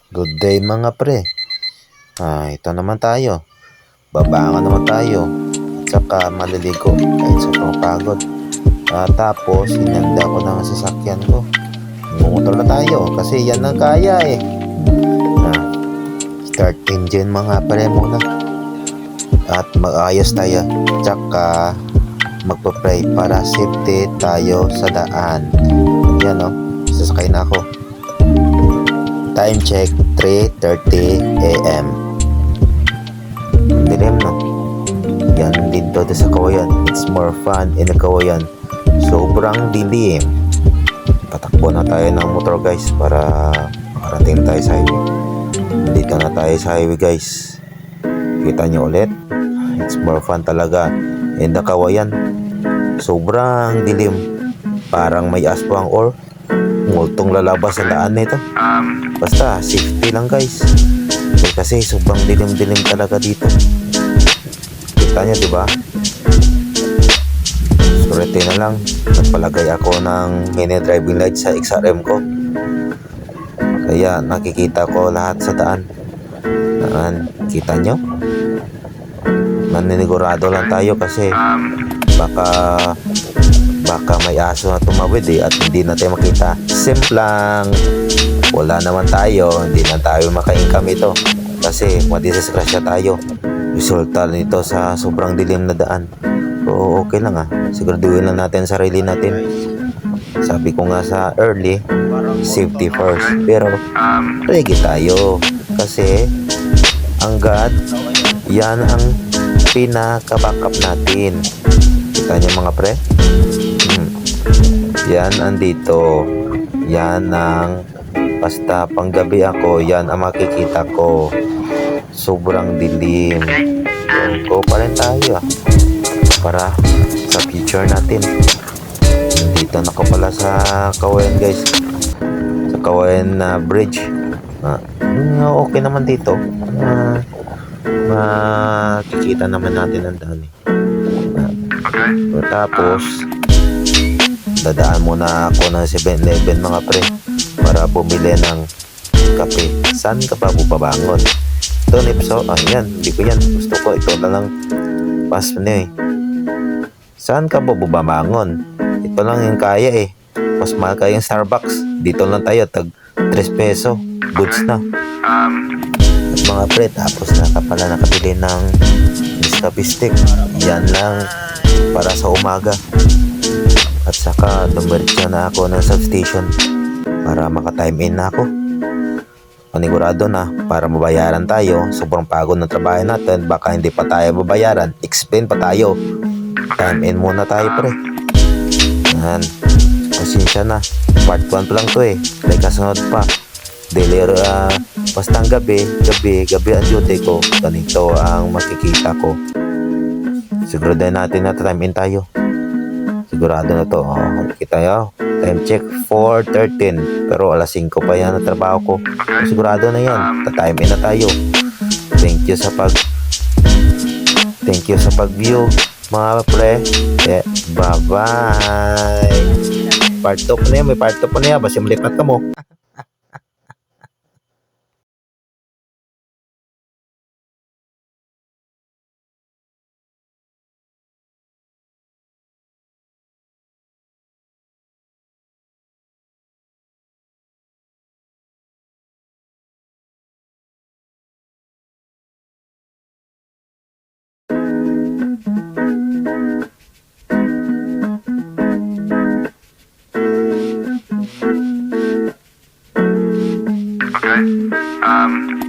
Good day mga pre. Ito naman tayo. Babangon naman tayo. At saka maliligo kahit sobrang pagod. Tapos hinanda ko ng sasakyan ko. Mumotor na tayo kasi yan ang kaya eh. Start engine mga pre muna. At mag-ayos tayo. Tsaka magpa-pray para safety tayo sa daan. Yan o. Sasakay na ako. Time check 3:30 AM. Dilim no. Yan dito sa Kawayan. It's more fun in the Kawayan. Sobrang dilim. Patakbo na tayo ng motor guys para makarating tayo sa highway. Dito na tayo sa highway guys. Kita nyo ulit. It's more fun talaga in the Kawayan. Sobrang dilim. Parang may aswang or multong lalabas sa daan nito. Basta safety lang guys. Kasi sobrang dilim-dilim talaga dito. Kita nyo diba? Surete na lang. Nagpalagay ako ng mini driving light sa XRM ko. Kaya nakikita ko lahat sa daan. Kita nyo? Maninigurado lang tayo kasi baka may aso na tumawid at hindi natin makita. Simplang wala naman tayo, hindi na tayo maka-income ito kasi madisisgrasya tayo resulta nito sa sobrang dilim na daan. So okay lang siguraduhin lang natin sarili natin. Sabi ko nga sa early, safety first, pero ready tayo kasi ang God, yan ang pinaka-backup natin. Kita nyo mga pre? Yan andito. Yan ang basta panggabi ako, yan ang makikita ko. Sobrang dilim. So, go pa rin tayo para sa future natin. Dito na ko pala sa Kawayan guys. Sa Kawayan Bridge. Okay naman dito. Makikita naman natin ang daan tapos dadaan muna ako ng 7-Eleven mga pre para bumili ng kape. Saan ka pa bubabangon? Ito Nipso, ayan, hindi ko yan, gusto ko ito na lang pas na Saan ka pa bubabangon? Ito lang yung kaya mas mahal ka yung Starbucks. Dito lang tayo, tag 3 peso, goods na. At mga pre, tapos na ka pala nakabili ng biscuit. Yan lang para sa umaga. At saka dumiretso na ako ng substation para maka-time in na ako. Panigurado na para mabayaran tayo. Sobrang pagod ng trabaho natin. Baka hindi pa tayo mabayaran. Explain pa tayo. Time in muna tayo pre. Yan. Pasensya na. Part 1 pa lang to May kasunod pa. Daily basta ang gabi ang duty ko. Ganito ang makikita ko. Siguro din natin na time in tayo. Sigurado na to. Kita nyo. Time check 4:13. Pero alas 5 pa yan ang trabaho ko. Sigurado na yan. Ta-time in na tayo. Thank you sa pag-view mga pre. Bye-bye. Part 2 pa na yan. May part 2 pa na yan. Basta malipat ka mo. Okay.